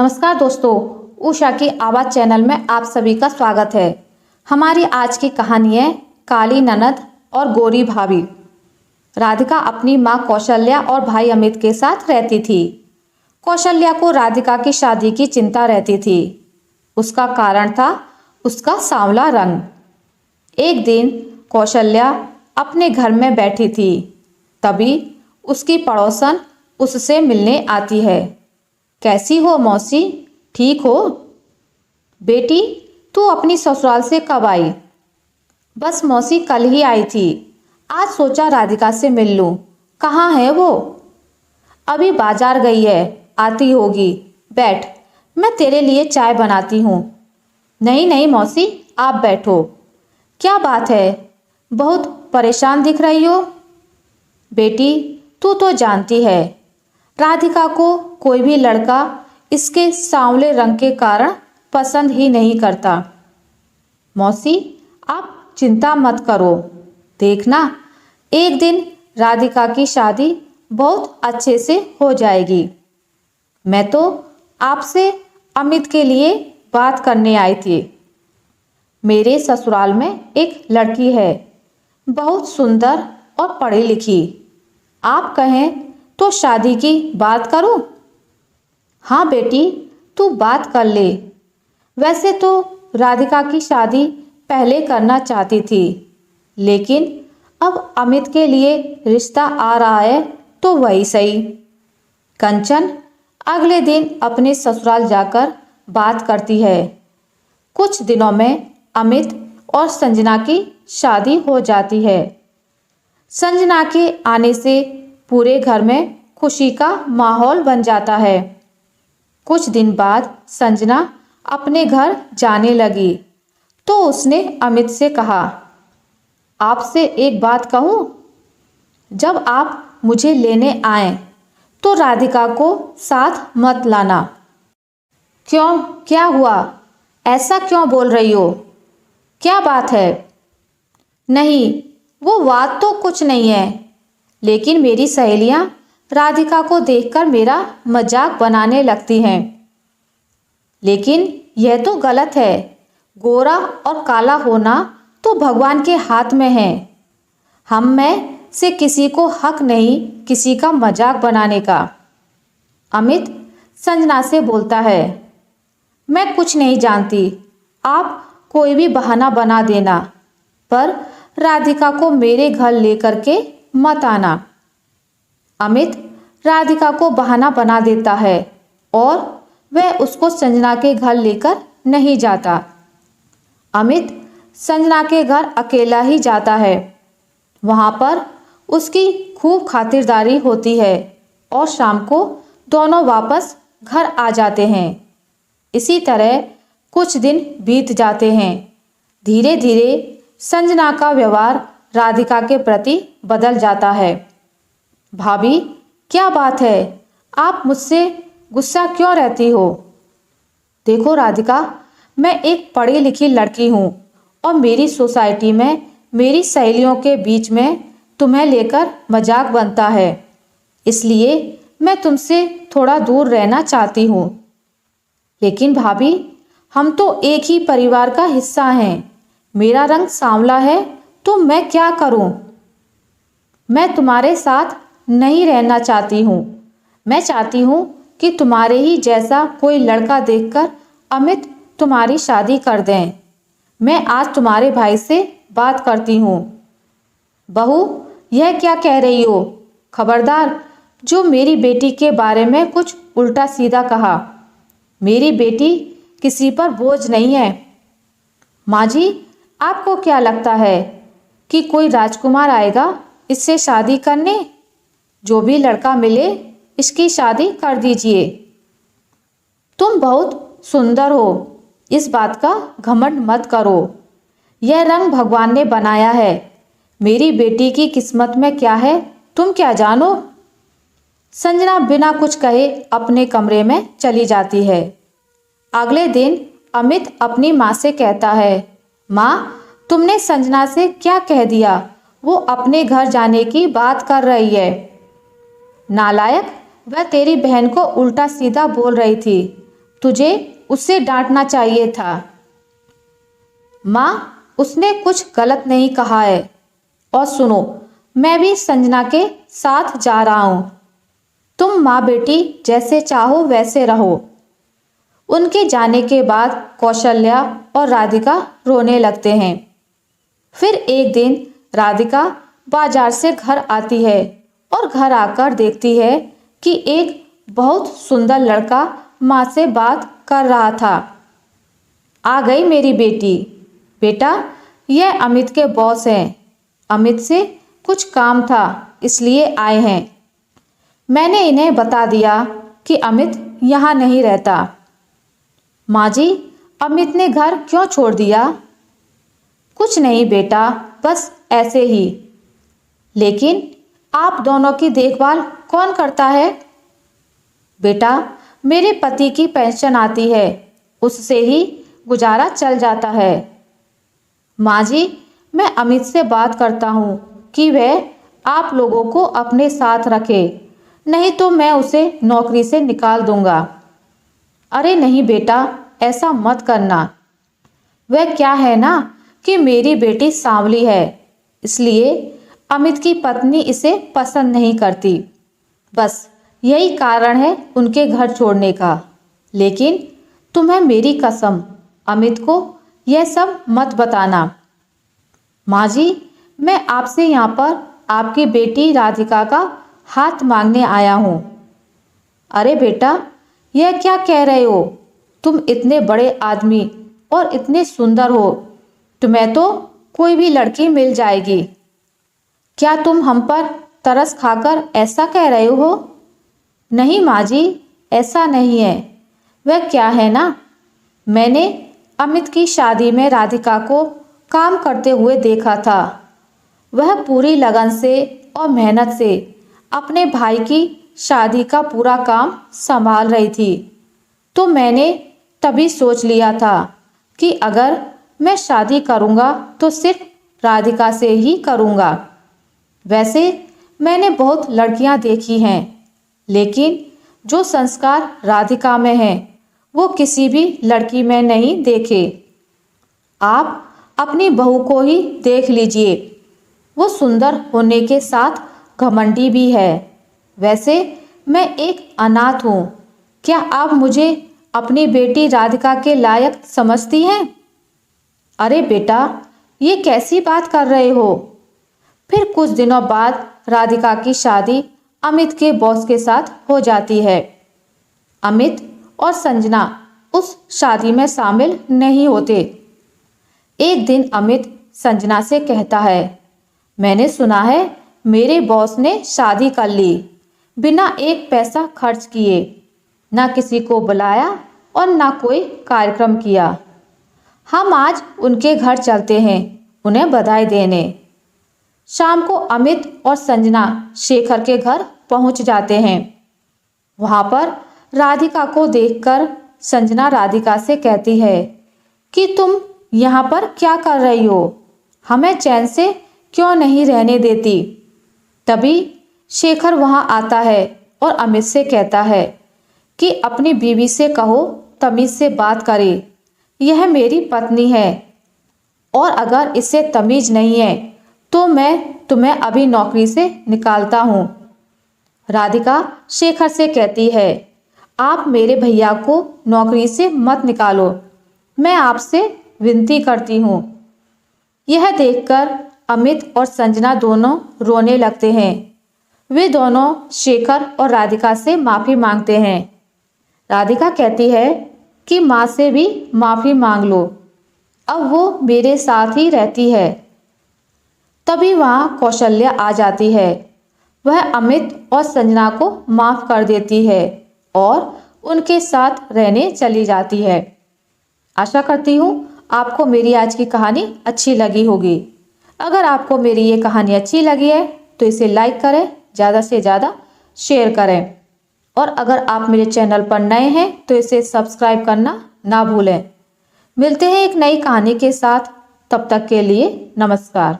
नमस्कार दोस्तों, उषा की आवाज़ चैनल में आप सभी का स्वागत है। हमारी आज की कहानी है काली ननद और गोरी भाभी। राधिका अपनी माँ कौशल्या और भाई अमित के साथ रहती थी। कौशल्या को राधिका की शादी की चिंता रहती थी। उसका कारण था उसका सांवला रंग। एक दिन कौशल्या अपने घर में बैठी थी, तभी उसकी पड़ोसन उससे मिलने आती है। कैसी हो मौसी, ठीक हो? बेटी, तू अपनी ससुराल से कब आई? बस मौसी, कल ही आई थी। आज सोचा राधिका से मिल लूं। कहाँ है वो? अभी बाजार गई है, आती होगी। बैठ, मैं तेरे लिए चाय बनाती हूँ। नहीं नहीं मौसी, आप बैठो। क्या बात है, बहुत परेशान दिख रही हो? बेटी, तू तो जानती है, राधिका को कोई भी लड़का इसके सांवले रंग के कारण पसंद ही नहीं करता। मौसी, आप चिंता मत करो, देखना एक दिन राधिका की शादी बहुत अच्छे से हो जाएगी। मैं तो आपसे अमित के लिए बात करने आई थी। मेरे ससुराल में एक लड़की है, बहुत सुंदर और पढ़ी लिखी। आप कहें तो शादी की बात करूं? हाँ बेटी, तू बात कर ले। वैसे तो राधिका की शादी पहले करना चाहती थी, लेकिन अब अमित के लिए रिश्ता आ रहा है तो वही सही। कंचन अगले दिन अपने ससुराल जाकर बात करती है। कुछ दिनों में अमित और संजना की शादी हो जाती है। संजना के आने से पूरे घर में खुशी का माहौल बन जाता है। कुछ दिन बाद संजना अपने घर जाने लगी तो उसने अमित से कहा, आपसे एक बात कहूँ? जब आप मुझे लेने आए तो राधिका को साथ मत लाना। क्यों, क्या हुआ? ऐसा क्यों बोल रही हो? क्या बात है? नहीं, वो बात तो कुछ नहीं है, लेकिन मेरी सहेलियां राधिका को देखकर मेरा मजाक बनाने लगती हैं। लेकिन यह तो गलत है। गोरा और काला होना तो भगवान के हाथ में है। हम में से किसी को हक नहीं किसी का मजाक बनाने का। अमित संजना से बोलता है, मैं कुछ नहीं जानती, आप कोई भी बहाना बना देना, पर राधिका को मेरे घर लेकर के मत आना। अमित राधिका को बहाना बना देता है और वह उसको संजना के घर लेकर नहीं जाता। अमित संजना के घर अकेला ही जाता है। वहाँ पर उसकी खूब खातिरदारी होती है और शाम को दोनों वापस घर आ जाते हैं। इसी तरह कुछ दिन बीत जाते हैं। धीरे धीरे संजना का व्यवहार राधिका के प्रति बदल जाता है। भाभी, क्या बात है, आप मुझसे गुस्सा क्यों रहती हो? देखो राधिका, मैं एक पढ़ी लिखी लड़की हूँ और मेरी सोसाइटी में मेरी सहेलियों के बीच में तुम्हें लेकर मजाक बनता है, इसलिए मैं तुमसे थोड़ा दूर रहना चाहती हूँ। लेकिन भाभी, हम तो एक ही परिवार का हिस्सा हैं। मेरा रंग सांवला है तो मैं क्या करूँ? मैं तुम्हारे साथ नहीं रहना चाहती हूँ। मैं चाहती हूँ कि तुम्हारे ही जैसा कोई लड़का देखकर अमित तुम्हारी शादी कर दें। मैं आज तुम्हारे भाई से बात करती हूँ। बहू, यह क्या कह रही हो? खबरदार, जो मेरी बेटी के बारे में कुछ उल्टा सीधा कहा। मेरी बेटी किसी पर बोझ नहीं है। माँ जी, आपको क्या लगता है कि कोई राजकुमार आएगा इससे शादी करने? जो भी लड़का मिले इसकी शादी कर दीजिए। तुम बहुत सुंदर हो, इस बात का घमंड मत करो। यह रंग भगवान ने बनाया है। मेरी बेटी की किस्मत में क्या है तुम क्या जानो? संजना बिना कुछ कहे अपने कमरे में चली जाती है। अगले दिन अमित अपनी माँ से कहता है, माँ, तुमने संजना से क्या कह दिया? वो अपने घर जाने की बात कर रही है। नालायक, वह तेरी बहन को उल्टा सीधा बोल रही थी, तुझे उसे डांटना चाहिए था। माँ, उसने कुछ गलत नहीं कहा है। और सुनो, मैं भी संजना के साथ जा रहा हूँ। तुम माँ बेटी जैसे चाहो वैसे रहो। उनके जाने के बाद कौशल्या और राधिका रोने लगते हैं। फिर एक दिन राधिका बाजार से घर आती है और घर आकर देखती है कि एक बहुत सुंदर लड़का माँ से बात कर रहा था। आ गई मेरी बेटी। बेटा, यह अमित के बॉस हैं। अमित से कुछ काम था इसलिए आए हैं। मैंने इन्हें बता दिया कि अमित यहाँ नहीं रहता। माँ जी, अमित ने घर क्यों छोड़ दिया? कुछ नहीं बेटा, बस ऐसे ही। लेकिन आप दोनों की देखभाल कौन करता है? बेटा, मेरे पति की पेंशन आती है, उससे ही गुजारा चल जाता है। माँ जी, मैं अमित से बात करता हूँ कि वह आप लोगों को अपने साथ रखे, नहीं तो मैं उसे नौकरी से निकाल दूंगा। अरे नहीं बेटा, ऐसा मत करना। वह क्या है ना कि मेरी बेटी सांवली है, इसलिए अमित की पत्नी इसे पसंद नहीं करती। बस यही कारण है उनके घर छोड़ने का। लेकिन तुम्हें मेरी कसम, अमित को यह सब मत बताना। माँ जी, मैं आपसे यहाँ पर आपकी बेटी राधिका का हाथ मांगने आया हूँ। अरे बेटा, यह क्या कह रहे हो? तुम इतने बड़े आदमी और इतने सुंदर हो, तुम्हें तो कोई भी लड़की मिल जाएगी। क्या तुम हम पर तरस खाकर ऐसा कह रहे हो? नहीं माँ जी, ऐसा नहीं है। वह क्या है ना, मैंने अमित की शादी में राधिका को काम करते हुए देखा था। वह पूरी लगन से और मेहनत से अपने भाई की शादी का पूरा काम संभाल रही थी। तो मैंने तभी सोच लिया था कि अगर मैं शादी करूँगा तो सिर्फ राधिका से ही करूँगा। वैसे मैंने बहुत लड़कियां देखी हैं, लेकिन जो संस्कार राधिका में हैं वो किसी भी लड़की में नहीं देखे। आप अपनी बहू को ही देख लीजिए, वो सुंदर होने के साथ घमंडी भी है। वैसे मैं एक अनाथ हूँ, क्या आप मुझे अपनी बेटी राधिका के लायक समझती हैं? अरे बेटा, ये कैसी बात कर रहे हो? फिर कुछ दिनों बाद राधिका की शादी अमित के बॉस के साथ हो जाती है। अमित और संजना उस शादी में शामिल नहीं होते। एक दिन अमित संजना से कहता है, मैंने सुना है मेरे बॉस ने शादी कर ली, बिना एक पैसा खर्च किए, ना किसी को बुलाया और ना कोई कार्यक्रम किया। हम आज उनके घर चलते हैं उन्हें बधाई देने। शाम को अमित और संजना शेखर के घर पहुंच जाते हैं। वहां पर राधिका को देखकर संजना राधिका से कहती है कि तुम यहाँ पर क्या कर रही हो? हमें चैन से क्यों नहीं रहने देती? तभी शेखर वहां आता है और अमित से कहता है कि अपनी बीवी से कहो तमीज से बात करे, यह मेरी पत्नी है और अगर इसे तमीज नहीं है तो मैं तुम्हें अभी नौकरी से निकालता हूँ। राधिका शेखर से कहती है, आप मेरे भैया को नौकरी से मत निकालो, मैं आपसे विनती करती हूँ। यह देखकर अमित और संजना दोनों रोने लगते हैं। वे दोनों शेखर और राधिका से माफ़ी मांगते हैं। राधिका कहती है कि माँ से भी माफ़ी मांग लो, अब वो मेरे साथ ही रहती है। तभी वहाँ कौशल्या आ जाती है। वह अमित और संजना को माफ़ कर देती है और उनके साथ रहने चली जाती है। आशा करती हूँ आपको मेरी आज की कहानी अच्छी लगी होगी। अगर आपको मेरी ये कहानी अच्छी लगी है तो इसे लाइक करें, ज़्यादा से ज़्यादा शेयर करें और अगर आप मेरे चैनल पर नए हैं तो इसे सब्सक्राइब करना ना भूलें। मिलते हैं एक नई कहानी के साथ, तब तक के लिए नमस्कार।